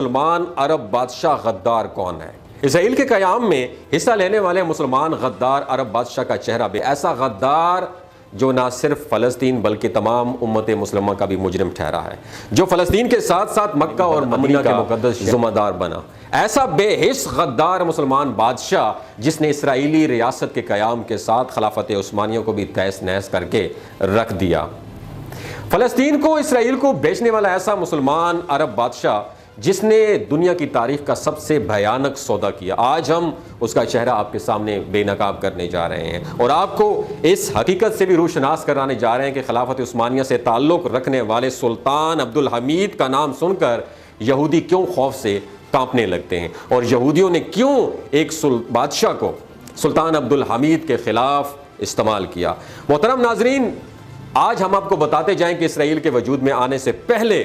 مسلمان عرب بادشاہ غدار کون ہے؟ اسرائیل کے قیام میں حصہ لینے والے مسلمان غدار عرب بادشاہ کا چہرہ بھی ایسا غدار جو نہ صرف فلسطین بلکہ تمام امت مسلمہ کا بھی مجرم ٹھہرا ہے، جو فلسطین کے ساتھ ساتھ مکہ اور مدینہ کے مقدس ذمہ دار بنا، ایسا بے حس غدار مسلمان بادشاہ جس نے اسرائیلی ریاست کے قیام کے ساتھ خلافت عثمانیہ کو بھی تہس نہس کر کے رکھ دیا۔ فلسطین کو اسرائیل کو بیچنے والا ایسا مسلمان عرب بادشاہ جس نے دنیا کی تاریخ کا سب سے بھیانک سودا کیا، آج ہم اس کا چہرہ آپ کے سامنے بے نقاب کرنے جا رہے ہیں اور آپ کو اس حقیقت سے بھی روشناس کرانے جا رہے ہیں کہ خلافت عثمانیہ سے تعلق رکھنے والے سلطان عبدالحمید کا نام سن کر یہودی کیوں خوف سے کانپنے لگتے ہیں اور یہودیوں نے کیوں ایک بادشاہ کو سلطان عبدالحمید کے خلاف استعمال کیا۔ محترم ناظرین، آج ہم آپ کو بتاتے جائیں کہ اسرائیل کے وجود میں آنے سے پہلے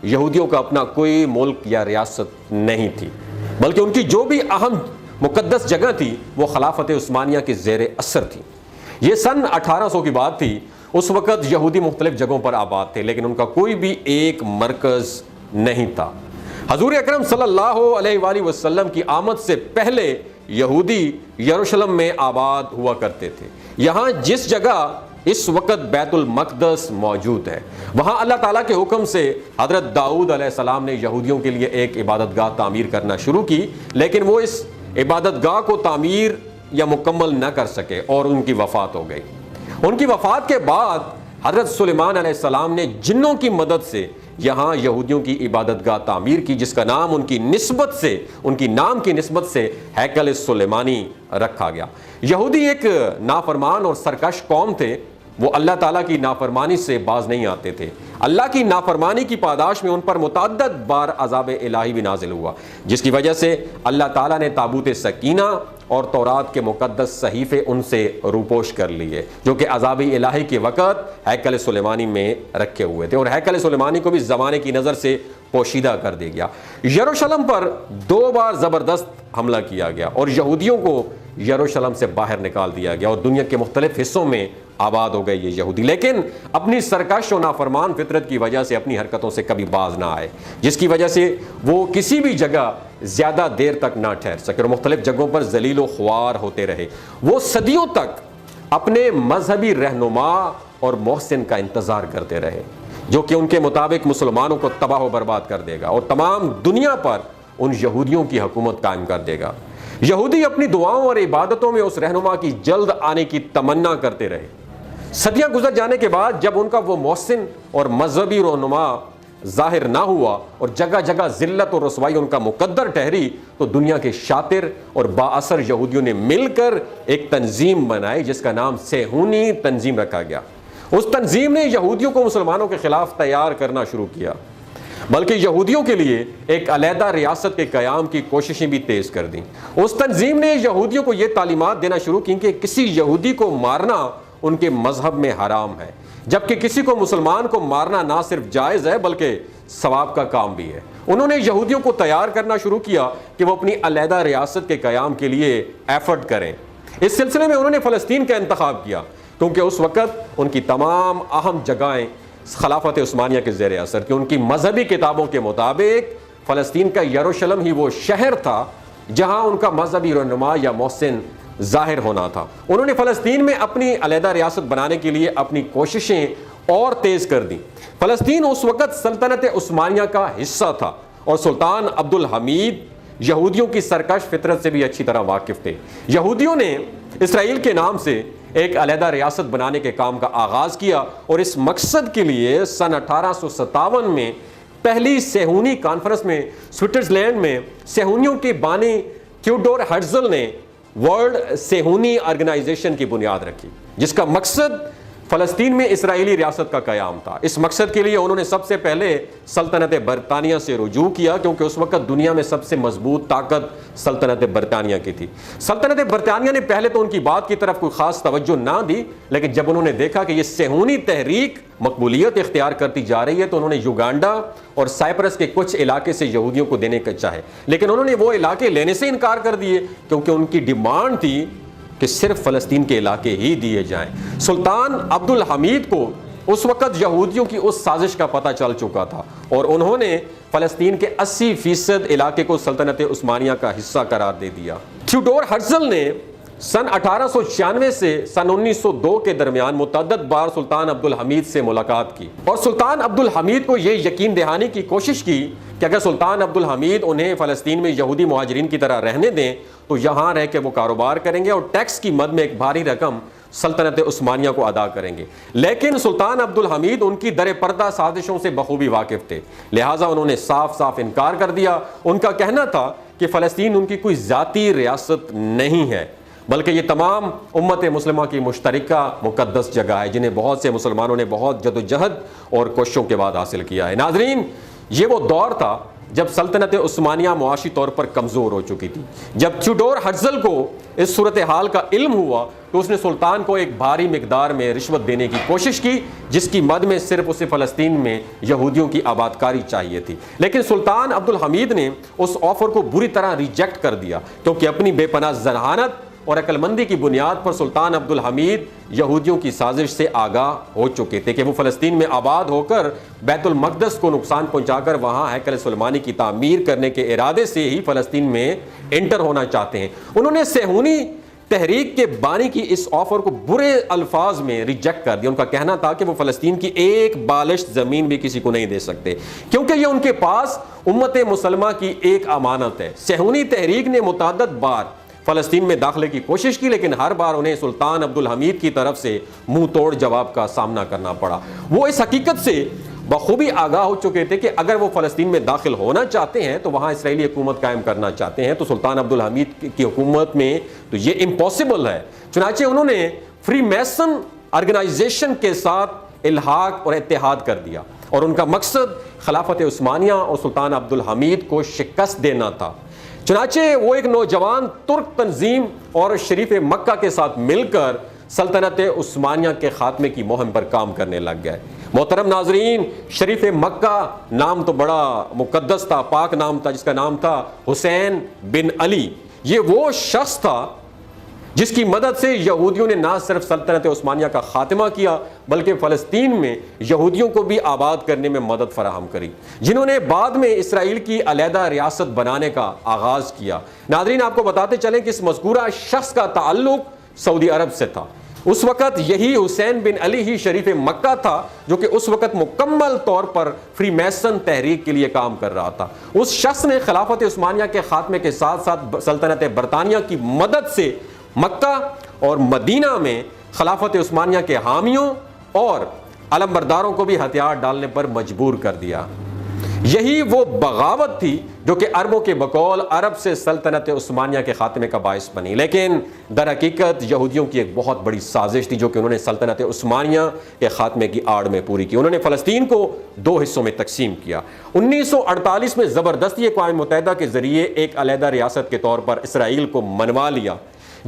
یہودیوں کا اپنا کوئی ملک یا ریاست نہیں تھی، بلکہ ان کی جو بھی اہم مقدس جگہ تھی وہ خلافت عثمانیہ کے زیر اثر تھی۔ یہ سن 1800 کی بات تھی، اس وقت یہودی مختلف جگہوں پر آباد تھے لیکن ان کا کوئی بھی ایک مرکز نہیں تھا۔ حضور اکرم صلی اللہ علیہ وآلہ وسلم کی آمد سے پہلے یہودی یروشلم میں آباد ہوا کرتے تھے۔ یہاں جس جگہ اس وقت بیت المقدس موجود ہے، وہاں اللہ تعالیٰ کے حکم سے حضرت داؤد علیہ السلام نے یہودیوں کے لیے ایک عبادت گاہ تعمیر کرنا شروع کی، لیکن وہ اس عبادت گاہ کو تعمیر یا مکمل نہ کر سکے اور ان کی وفات ہو گئی۔ ان کی وفات کے بعد حضرت سلیمان علیہ السلام نے جنوں کی مدد سے یہاں یہودیوں کی عبادت گاہ تعمیر کی، جس کا نام ان کی نام کی نسبت سے ہیکل سلیمانی رکھا گیا۔ یہودی ایک نافرمان اور سرکش قوم تھے، وہ اللہ تعالیٰ کی نافرمانی سے باز نہیں آتے تھے۔ اللہ کی نافرمانی کی پاداش میں ان پر متعدد بار عذاب الہی بھی نازل ہوا، جس کی وجہ سے اللہ تعالیٰ نے تابوت سکینہ اور تورات کے مقدس صحیفے ان سے روپوش کر لیے، جو کہ عذاب الہی کے وقت ہیکل سلیمانی میں رکھے ہوئے تھے، اور ہیکل سلیمانی کو بھی زمانے کی نظر سے پوشیدہ کر دیا گیا۔ یروشلم پر 2 بار زبردست حملہ کیا گیا اور یہودیوں کو یروشلم سے باہر نکال دیا گیا اور دنیا کے مختلف حصوں میں آباد ہو گئے یہ یہودی، لیکن اپنی سرکش و نافرمان فطرت کی وجہ سے اپنی حرکتوں سے کبھی باز نہ آئے، جس کی وجہ سے وہ کسی بھی جگہ زیادہ دیر تک نہ ٹھہر سکے اور مختلف جگہوں پر ذلیل و خوار ہوتے رہے۔ وہ صدیوں تک اپنے مذہبی رہنما اور محسن کا انتظار کرتے رہے، جو کہ ان کے مطابق مسلمانوں کو تباہ و برباد کر دے گا اور تمام دنیا پر ان یہودیوں کی حکومت قائم کر دے گا۔ یہودی اپنی دعاؤں اور عبادتوں میں اس رہنما کی جلد آنے کی تمنا کرتے رہے۔ صدیاں گزر جانے کے بعد جب ان کا وہ محسن اور مذہبی رہنما ظاہر نہ ہوا اور جگہ جگہ ذلت اور رسوائی ان کا مقدر ٹھہری، تو دنیا کے شاطر اور با اثر یہودیوں نے مل کر ایک تنظیم بنائی جس کا نام صہیونی تنظیم رکھا گیا۔ اس تنظیم نے یہودیوں کو مسلمانوں کے خلاف تیار کرنا شروع کیا، بلکہ یہودیوں کے لیے ایک علیحدہ ریاست کے قیام کی کوششیں بھی تیز کر دیں۔ اس تنظیم نے یہودیوں کو یہ تعلیمات دینا شروع کی کہ کسی یہودی کو مارنا ان کے مذہب میں حرام ہے، جبکہ کسی کو مسلمان کو مارنا نہ صرف جائز ہے بلکہ ثواب کا کام بھی ہے۔ انہوں نے یہودیوں کو تیار کرنا شروع کیا کہ وہ اپنی علیحدہ ریاست کے قیام کے لیے ایفرٹ کریں۔ اس سلسلے میں انہوں نے فلسطین کا انتخاب کیا، کیونکہ اس وقت ان کی تمام اہم جگہیں خلافت عثمانیہ کے زیر اثر تھی۔ ان کی مذہبی کتابوں کے مطابق فلسطین کا یروشلم ہی وہ شہر تھا جہاں ان کا مذہبی رہنما یا محسن ظاہر ہونا تھا۔ انہوں نے فلسطین میں اپنی علیحدہ ریاست بنانے کے لیے اپنی کوششیں اور تیز کر دیں۔ فلسطین اس وقت سلطنت عثمانیہ کا حصہ تھا اور سلطان عبدالحمید یہودیوں کی سرکش فطرت سے بھی اچھی طرح واقف تھے۔ یہودیوں نے اسرائیل کے نام سے ایک علیحدہ ریاست بنانے کے کام کا آغاز کیا اور اس مقصد کے لیے سن 1857 میں پہلی صہیونی کانفرنس میں سوئٹزرلینڈ میں صہیونیوں کے بانی تھیوڈور ہرزل نے ورلڈ صہیونی آرگنائزیشن کی بنیاد رکھی، جس کا مقصد فلسطین میں اسرائیلی ریاست کا قیام تھا۔ اس مقصد کے لیے انہوں نے سب سے پہلے سلطنت برطانیہ سے رجوع کیا، کیونکہ اس وقت دنیا میں سب سے مضبوط طاقت سلطنت برطانیہ کی تھی۔ سلطنت برطانیہ نے پہلے تو ان کی بات کی طرف کوئی خاص توجہ نہ دی، لیکن جب انہوں نے دیکھا کہ یہ صہیونی تحریک مقبولیت اختیار کرتی جا رہی ہے تو انہوں نے یوگانڈا اور سائپرس کے کچھ علاقے سے یہودیوں کو دینے کا چاہے، لیکن انہوں نے وہ علاقے لینے سے انکار کر دیے کیونکہ ان کی ڈیمانڈ تھی کہ صرف فلسطین کے علاقے ہی دیے جائیں۔ سلطان عبدالحمید کو اس وقت یہودیوں کی اس سازش کا پتہ چل چکا تھا اور انہوں نے فلسطین کے 80% علاقے کو سلطنت عثمانیہ کا حصہ قرار دے دیا۔ تھیوڈور ہرزل نے سن 1896 سے سن 1902 کے درمیان متعدد بار سلطان عبدالحمید سے ملاقات کی اور سلطان عبدالحمید کو یہ یقین دہانی کی کوشش کی کہ اگر سلطان عبدالحمید انہیں فلسطین میں یہودی مہاجرین کی طرح رہنے دیں تو یہاں رہ کے وہ کاروبار کریں گے اور ٹیکس کی مد میں ایک بھاری رقم سلطنت عثمانیہ کو ادا کریں گے، لیکن سلطان عبدالحمید ان کی در پردہ سازشوں سے بخوبی واقف تھے، لہٰذا انہوں نے صاف صاف انکار کر دیا۔ ان کا کہنا تھا کہ فلسطین ان کی کوئی ذاتی ریاست نہیں ہے بلکہ یہ تمام امت مسلمہ کی مشترکہ مقدس جگہ ہے جنہیں بہت سے مسلمانوں نے بہت جدوجہد اور کوششوں کے بعد حاصل کیا ہے۔ ناظرین، یہ وہ دور تھا جب سلطنت عثمانیہ معاشی طور پر کمزور ہو چکی تھی۔ جب تھیوڈور ہرزل کو اس صورتحال کا علم ہوا تو اس نے سلطان کو ایک بھاری مقدار میں رشوت دینے کی کوشش کی جس کی مد میں صرف اسے فلسطین میں یہودیوں کی آبادکاری چاہیے تھی، لیکن سلطان عبدالحمید نے اس آفر کو بری طرح ریجیکٹ کر دیا کیونکہ اپنی بے پناہ ذہانت اور عقل مندی کی بنیاد پر سلطان عبدالحمید یہودیوں کی سازش سے آگاہ ہو چکے تھے کہ وہ فلسطین میں آباد ہو کر بیت المقدس کو نقصان پہنچا کر وہاں ہیکل سلیمانی کی تعمیر کرنے کے ارادے سے ہی فلسطین میں انٹر ہونا چاہتے ہیں۔ انہوں نے صہیونی تحریک کے بانی کی اس آفر کو برے الفاظ میں ریجیکٹ کر دیا۔ ان کا کہنا تھا کہ وہ فلسطین کی ایک بالشت زمین بھی کسی کو نہیں دے سکتے کیونکہ یہ ان کے پاس امت مسلمہ کی ایک امانت ہے۔ صہیونی تحریک نے متعدد بار فلسطین میں داخلے کی کوشش کی لیکن ہر بار انہیں سلطان عبدالحمید کی طرف سے منہ توڑ جواب کا سامنا کرنا پڑا۔ وہ اس حقیقت سے بخوبی آگاہ ہو چکے تھے کہ اگر وہ فلسطین میں داخل ہونا چاہتے ہیں تو وہاں اسرائیلی حکومت قائم کرنا چاہتے ہیں تو سلطان عبدالحمید کی حکومت میں تو یہ امپاسبل ہے۔ چنانچہ انہوں نے فری میسن آرگنائزیشن کے ساتھ الحاق اور اتحاد کر دیا اور ان کا مقصد خلافت عثمانیہ اور سلطان عبدالحمید کو شکست دینا تھا۔ چنانچہ وہ ایک نوجوان ترک تنظیم اور شریف مکہ کے ساتھ مل کر سلطنت عثمانیہ کے خاتمے کی مہم پر کام کرنے لگ گئے۔ محترم ناظرین، شریف مکہ نام تو بڑا مقدس تھا، پاک نام تھا، جس کا نام تھا حسین بن علی۔ یہ وہ شخص تھا جس کی مدد سے یہودیوں نے نہ صرف سلطنت عثمانیہ کا خاتمہ کیا بلکہ فلسطین میں یہودیوں کو بھی آباد کرنے میں مدد فراہم کری، جنہوں نے بعد میں اسرائیل کی علیحدہ ریاست بنانے کا آغاز کیا۔ ناظرین، آپ کو بتاتے چلیں کہ اس مذکورہ شخص کا تعلق سعودی عرب سے تھا۔ اس وقت یہی حسین بن علی ہی شریف مکہ تھا جو کہ اس وقت مکمل طور پر فری میسن تحریک کے لیے کام کر رہا تھا۔ اس شخص نے خلافت عثمانیہ کے خاتمے کے ساتھ ساتھ سلطنت برطانیہ کی مدد سے مکہ اور مدینہ میں خلافت عثمانیہ کے حامیوں اور علمبرداروں کو بھی ہتھیار ڈالنے پر مجبور کر دیا۔ یہی وہ بغاوت تھی جو کہ عربوں کے بقول عرب سے سلطنت عثمانیہ کے خاتمے کا باعث بنی، لیکن در حقیقت یہودیوں کی ایک بہت بڑی سازش تھی جو کہ انہوں نے سلطنت عثمانیہ کے خاتمے کی آڑ میں پوری کی۔ انہوں نے فلسطین کو دو حصوں میں تقسیم کیا۔ 1948 میں زبردستی اقوام متحدہ کے ذریعے ایک علیحدہ ریاست کے طور پر اسرائیل کو منوا لیا،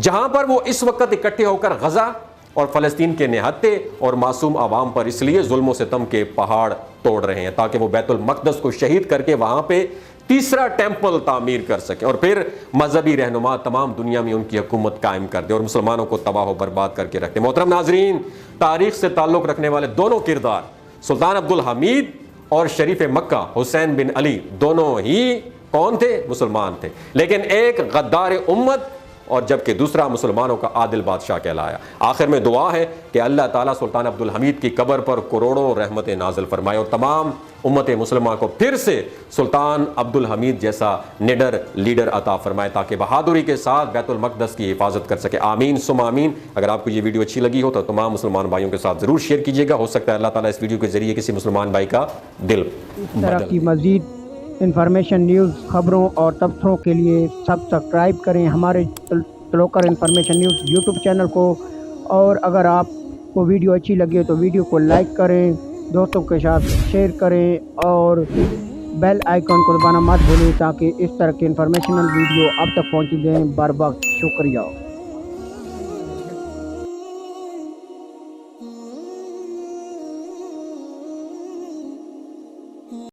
جہاں پر وہ اس وقت اکٹھے ہو کر غزہ اور فلسطین کے نہتے اور معصوم عوام پر اس لیے ظلم و ستم کے پہاڑ توڑ رہے ہیں تاکہ وہ بیت المقدس کو شہید کر کے وہاں پہ تیسرا ٹیمپل تعمیر کر سکیں اور پھر مذہبی رہنما تمام دنیا میں ان کی حکومت قائم کر دے اور مسلمانوں کو تباہ و برباد کر کے رکھتے۔ محترم ناظرین، تاریخ سے تعلق رکھنے والے دونوں کردار سلطان عبدالحمید اور شریف مکہ حسین بن علی دونوں ہی کون تھے؟ مسلمان تھے، لیکن ایک غدار امت اور جبکہ دوسرا مسلمانوں کا عادل بادشاہ کہلایا۔ آخر میں دعا ہے کہ اللہ تعالیٰ سلطان عبدالحمید کی قبر پر کروڑوں رحمتیں نازل فرمائے اور تمام امت مسلمہ کو پھر سے سلطان عبدالحمید جیسا نڈر لیڈر عطا فرمائے تاکہ بہادری کے ساتھ بیت المقدس کی حفاظت کر سکے۔ آمین ثم آمین۔ اگر آپ کو یہ ویڈیو اچھی لگی ہو تو تمام مسلمان بھائیوں کے ساتھ ضرور شیئر کیجیے گا، ہو سکتا ہے اللہ تعالیٰ اس ویڈیو کے ذریعے کسی مسلمان بھائی کا دل طرح کی مزید انفارمیشن، نیوز، خبروں اور تبصروں کے لیے سبسکرائب کریں ہمارے تلوکر انفارمیشن نیوز یوٹیوب چینل کو، اور اگر آپ کو ویڈیو اچھی لگے تو ویڈیو کو لائک کریں، دوستوں کے ساتھ شیئر کریں اور بیل آئیکن کو دبانا مت بھولیں تاکہ اس طرح کے انفارمیشنل ویڈیو اب تک پہنچ جائیں بر وقت۔ شکریہ۔